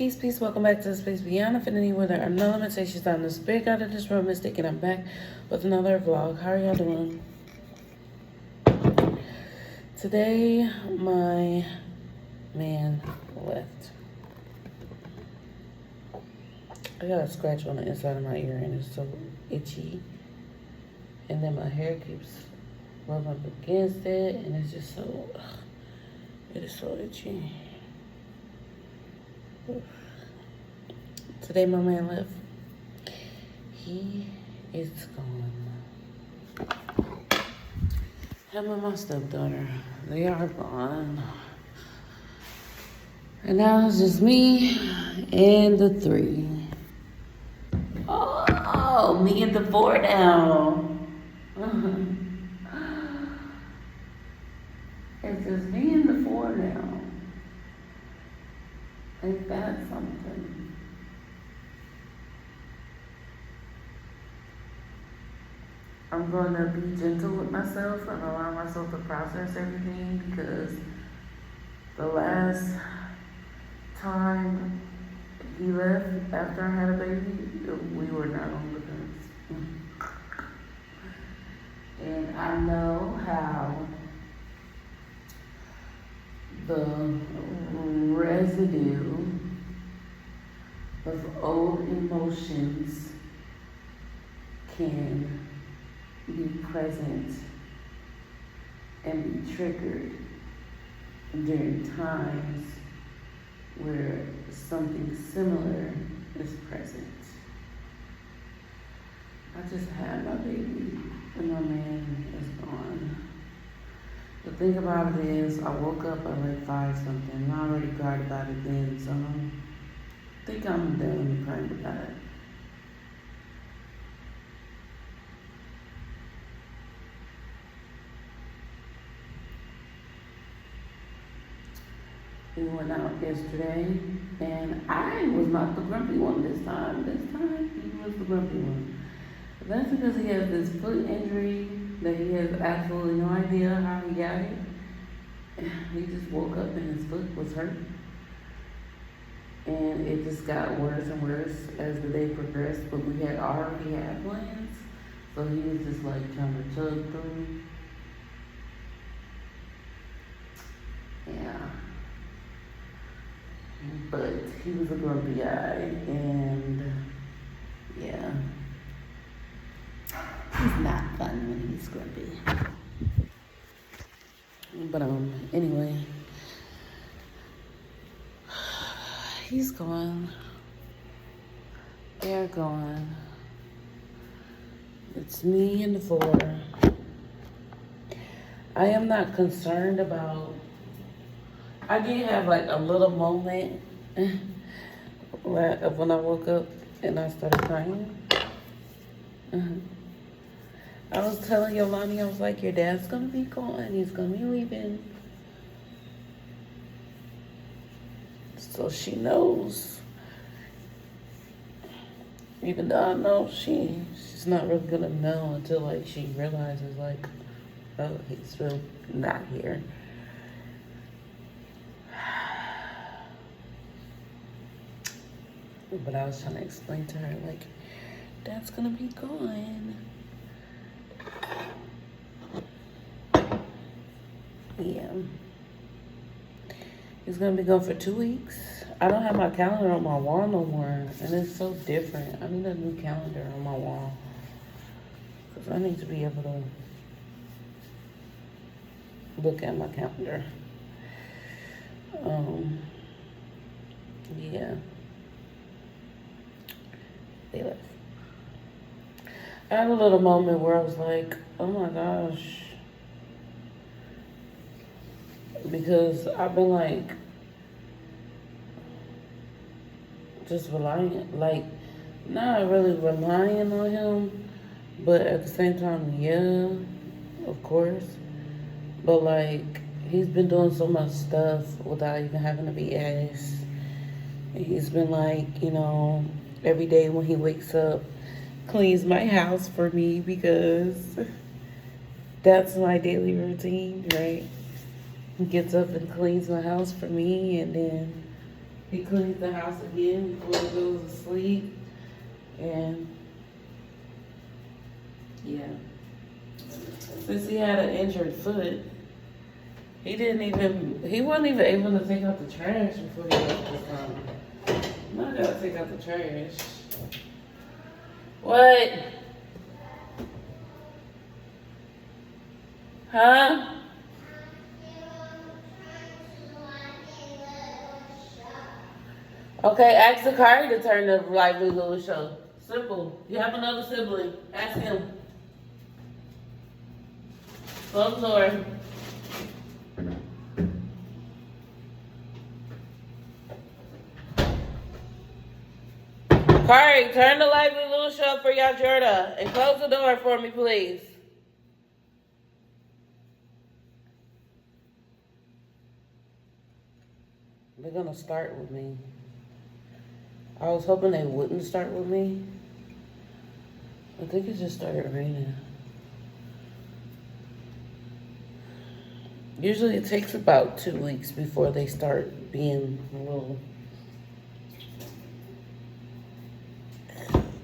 Peace. Welcome back to the space beyond infinity where there are no limitations. I'm the spirit god of this room, Mystic, and I'm back with another vlog. How are y'all doing? Today, my man left. I got a scratch on the inside of my ear and it's so itchy. And then my hair keeps rubbing up against it and it's just so, it is so itchy. Today my man left. He is gone. Him and my stepdaughter, they are gone. And now it's just me and the three. Oh, me and the four now. It's just me and the four now. Ain't that something? I'm going to be gentle with myself and allow myself to process everything because the last time he left after I had a baby, we were not on the fence. And I know how the residue of old emotions can be present and be triggered during times where something similar is present. I just had my baby and my man is gone. The thing about it is, I woke up at like 5 something and I already cried about it then, so I think I'm done crying about it. We went out yesterday, and I was not the grumpy one this time. This time, he was the grumpy one. But that's because he has this foot injury that he has absolutely no idea how he got it. He just woke up and his foot was hurt. And it just got worse and worse as the day progressed, but we had already had plans. So he was just like trying to chug through. Yeah. But he was a grumpy guy, and yeah, he's not fun when he's grumpy. But anyway, he's gone. They're gone. It's me and the four. I am not concerned about. I did have like a little moment when I woke up and I started crying. I was telling Yolani, I was like, your dad's gonna be gone. He's gonna be leaving. So she knows. Even though I know she's not really gonna know until like she realizes like, oh, he's really not here. But I was trying to explain to her, like, Dad's gonna be gone. Yeah. He's gonna be gone for 2 weeks. I don't have my calendar on my wall no more, and it's so different. I need a new calendar on my wall. Because I need to be able to look at my calendar. Yeah. They left. I had a little moment where I was like, oh my gosh. Because I've been like, just relying, like, not really relying on him, but at the same time, yeah, of course. But like, he's been doing so much stuff without even having to be asked. He's been like, you know, every day when he wakes up, cleans my house for me because that's my daily routine, right? He gets up and cleans my house for me, and then He cleans the house again before he goes to sleep. And yeah. Since he had an injured foot, he wasn't even able to take out the trash before he left this time. Now I gotta take out the trash. What? Huh? Okay, ask Zakari to turn the lively little show. Simple. You have another sibling. Ask him. Close the door. Kari, turn the lively little show for y'all Jorda and close the door for me, please. They're gonna start with me. I was hoping they wouldn't start with me. I think it just started raining. Usually it takes about 2 weeks before they start being little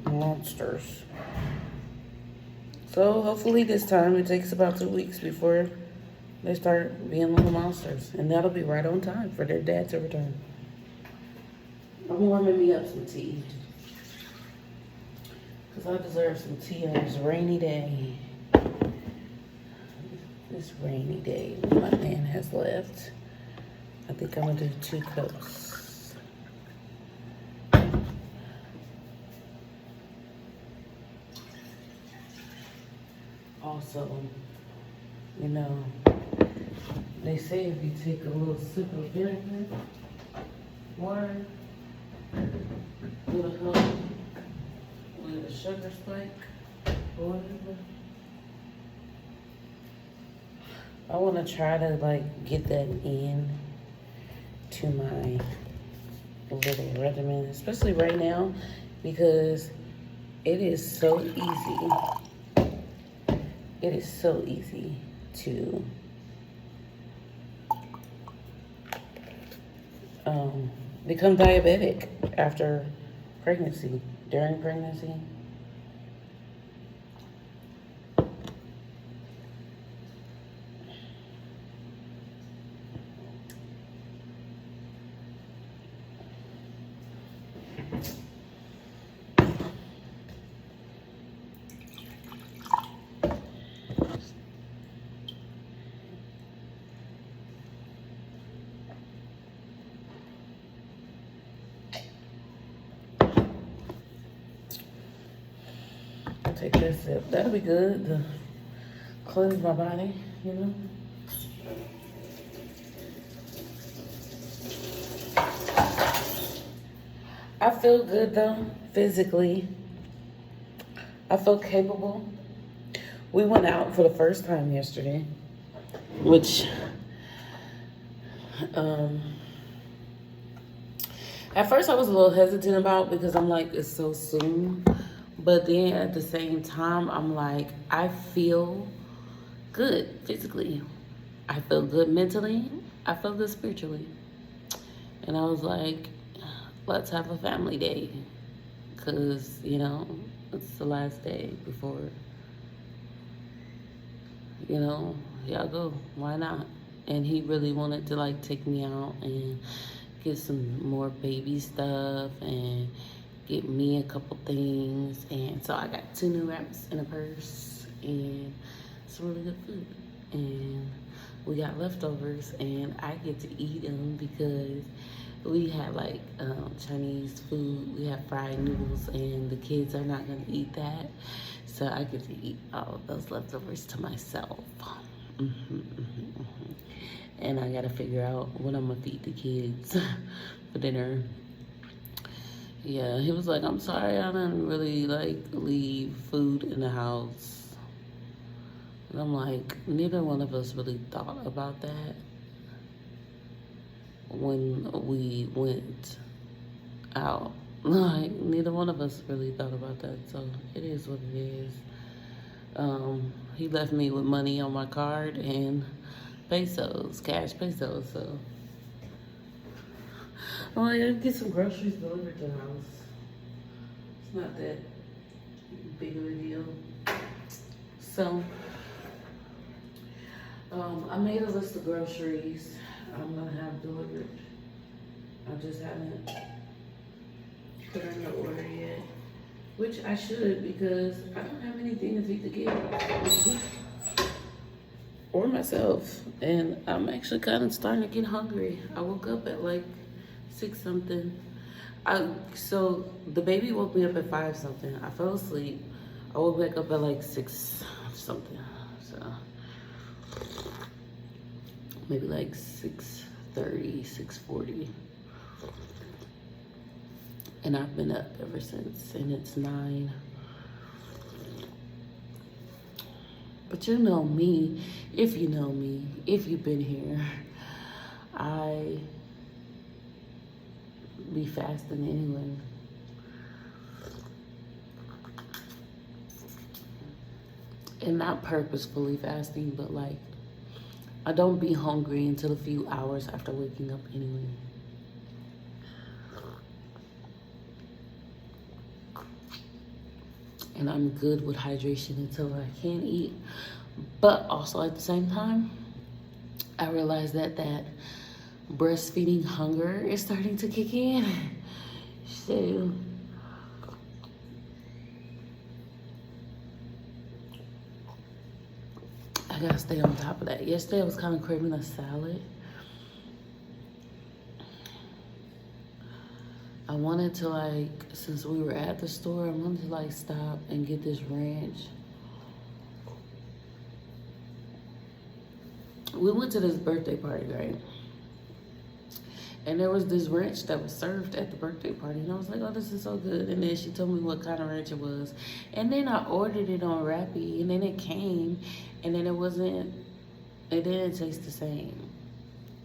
monsters. So hopefully this time it takes about 2 weeks before they start being little monsters. And that'll be right on time for their dad to return. I'm warming me up some tea. Because I deserve some tea on this rainy day. This rainy day when my man has left. I think I'm going to do 2 cups. Also, you know, they say if you take a little sip of vinegar, water, it'll help with a sugar spike or whatever. I want to try to like get that in to my little regimen, especially right now because it is so easy. It is so easy to become diabetic after pregnancy, during pregnancy. Take this sip. That'll be good to cleanse my body, you know. I feel good though, physically. I feel capable. We went out for the first time yesterday, which at first I was a little hesitant about because I'm like, it's so soon. But then at the same time, I'm like, I feel good physically. I feel good mentally. I feel good spiritually. And I was like, let's have a family day. Because, you know, it's the last day before, you know, y'all go. Why not? And he really wanted to, like, take me out and get some more baby stuff and get me a couple things. And so I got 2 new wraps in a purse and some really good food. And we got leftovers and I get to eat them because we had like Chinese food. We have fried noodles and the kids are not gonna eat that. So I get to eat all of those leftovers to myself. And I gotta figure out what I'm gonna feed the kids for dinner. Yeah, he was like, I'm sorry, I didn't really like leave food in the house. And I'm like, neither one of us really thought about that when we went out. Like, neither one of us really thought about that. So it is what it is. He left me with money on my card and pesos, cash pesos. So I'm like, I'll get some groceries delivered to the house. It's not that big of a deal. So, I made a list of groceries I'm gonna have delivered. I just haven't put in the order yet, which I should because I don't have anything to feed the kids or myself, and I'm actually kind of starting to get hungry. I woke up at like 6 something. So the baby woke me up at 5 something. I fell asleep. I woke back up at like 6 something. So maybe like 6:30, 6:40. And I've been up ever since, and it's 9. But you know me, if you know me, if you've been here, I be fasting anyway. And not purposefully fasting, but like, I don't be hungry until a few hours after waking up anyway. And I'm good with hydration until I can't eat. But also at the same time, I realized that breastfeeding hunger is starting to kick in. So I gotta stay on top of that. Yesterday I was kind of craving a salad. I wanted to, like, since we were at the store, I wanted to like stop and get this ranch. We went to this birthday party, right? And there was this ranch that was served at the birthday party. And I was like, oh, this is so good. And then she told me what kind of ranch it was. And then I ordered it on Rappi. And then it came. And then it didn't taste the same.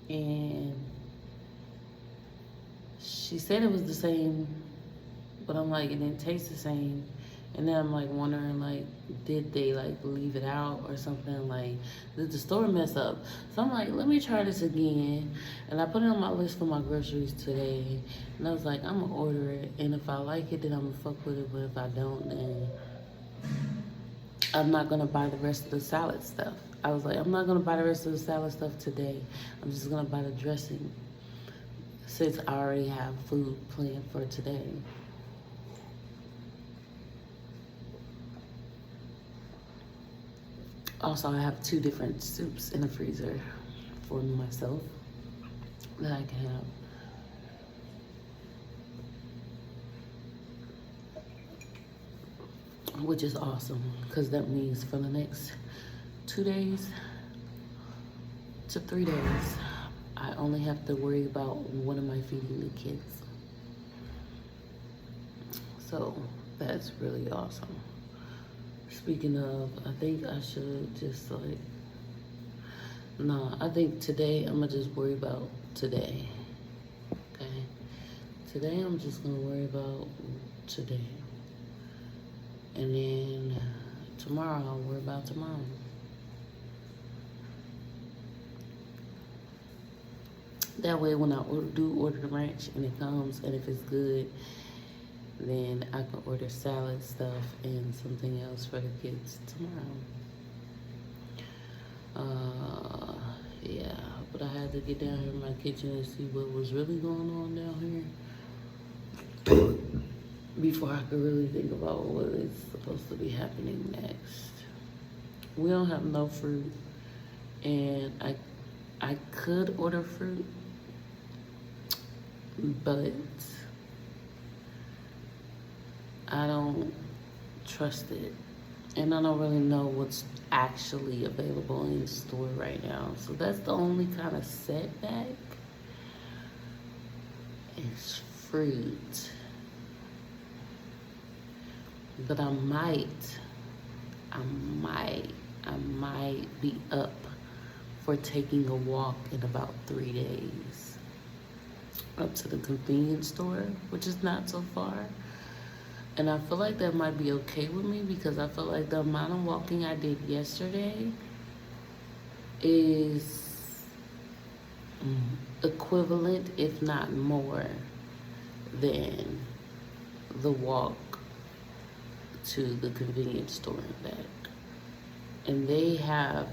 And she said it was the same. But I'm like, it didn't taste the same. And then I'm like wondering, like, did they like leave it out or something? Like, did the store mess up? So I'm like, let me try this again. And I put it on my list for my groceries today. And I was like, I'm gonna order it. And if I like it, then I'm gonna fuck with it. But if I don't, then I'm not gonna buy the rest of the salad stuff. I was like, I'm not gonna buy the rest of the salad stuff today. I'm just gonna buy the dressing since I already have food planned for today. Also, I have 2 different soups in the freezer for myself that I can have, which is awesome because that means for the next 2 days to 3 days, I only have to worry about what am I feeding the kids. So that's really awesome. Speaking of, I think I should just like, I think today I'm gonna just worry about today, okay? Today I'm just gonna worry about today. And then tomorrow I'll worry about tomorrow. That way when I order the ranch and it comes, and if it's good, then I can order salad stuff and something else for the kids tomorrow. Yeah, but I had to get down here in my kitchen and see what was really going on down here before I could really think about what is supposed to be happening next. We don't have no fruit, and I could order fruit, but I don't trust it. And I don't really know what's actually available in the store right now. So that's the only kind of setback is fruit. But I might be up for taking a walk in about 3 days up to the convenience store, which is not so far. And I feel like that might be okay with me because I feel like the amount of walking I did yesterday is equivalent, if not more, than the walk to the convenience store and back. And they have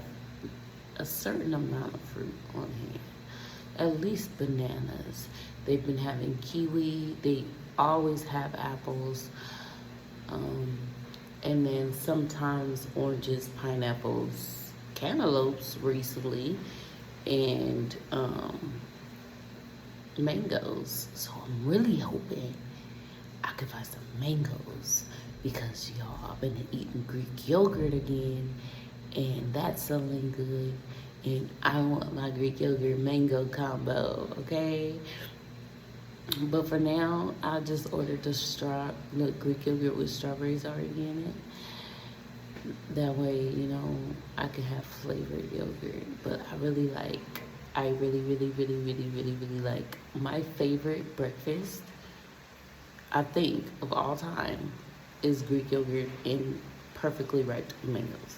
a certain amount of fruit on hand, at least bananas. They've been having kiwi, they always have apples, and then sometimes oranges, pineapples, cantaloupes recently, and mangoes. So I'm really hoping I could find some mangoes because y'all, I've been eating Greek yogurt again, and that's selling good. And I want my Greek yogurt mango combo, okay? But for now, I just ordered the Greek yogurt with strawberries already in it. That way, you know, I can have flavored yogurt. But I really, really like my favorite breakfast, I think, of all time is Greek yogurt and perfectly ripe mangoes.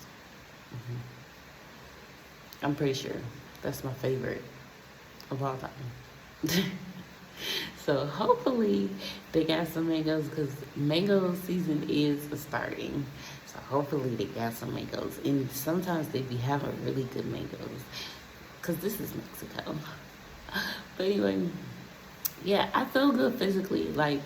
I'm pretty sure that's my favorite of all time. So hopefully they got some mangoes because mango season is starting. So hopefully they got some mangoes. And sometimes they be having really good mangoes because this is Mexico. But anyway, yeah, I feel good physically. Like,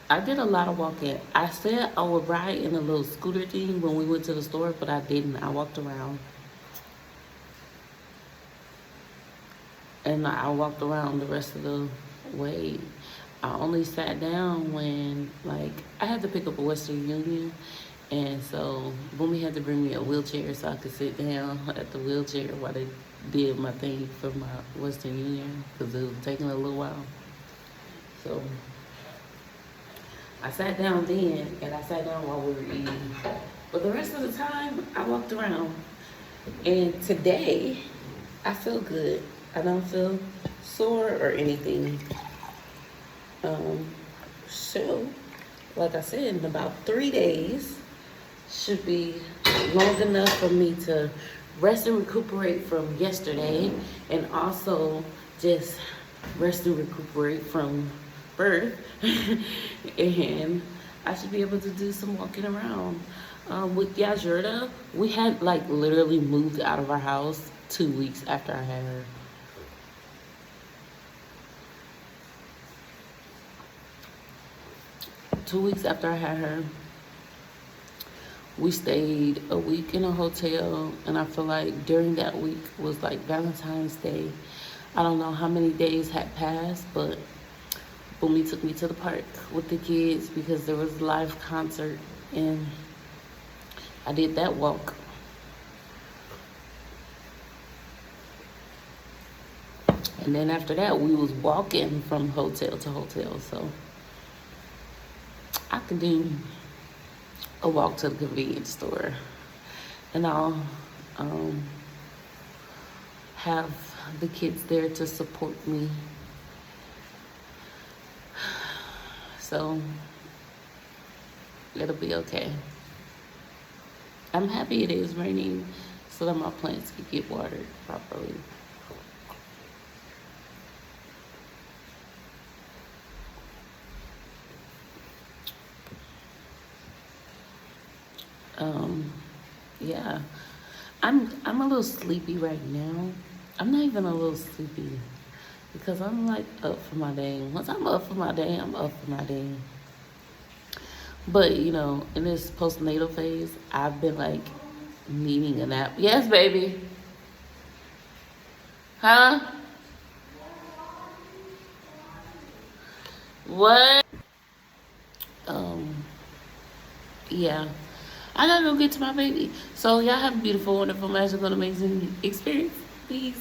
I did a lot of walking. I said I would ride in a little scooter thing when we went to the store, but I didn't. I walked around. And I walked around the rest of the way. I only sat down when, like, I had to pick up a Western Union. And so, Boomy had to bring me a wheelchair so I could sit down at the wheelchair while they did my thing for my Western Union because it was taking a little while. So, I sat down then, and I sat down while we were eating. But the rest of the time, I walked around. And today, I feel good. I don't feel sore or anything. So, like I said, in about 3 days, should be long enough for me to rest and recuperate from yesterday, and also just rest and recuperate from birth. And I should be able to do some walking around. With Yajurda, we had like literally moved out of our house 2 weeks after I had her. We stayed a week in a hotel, and I feel like during that week was like Valentine's Day. I don't know how many days had passed, but Boomy took me to the park with the kids because there was a live concert, and I did that walk. And then after that, we was walking from hotel to hotel, so I could do a walk to the convenience store, and I'll have the kids there to support me. So it'll be okay. I'm happy it is raining so that my plants can get watered properly. Yeah, I'm a little sleepy right now. I'm not even a little sleepy because I'm like up for my day. Once I'm up for my day, I'm up for my day. But you know, in this postnatal phase, I've been like needing a nap. Yes, baby. Huh? What? Yeah. I gotta go get to my baby. So y'all have a beautiful, wonderful, magical, amazing experience. Peace.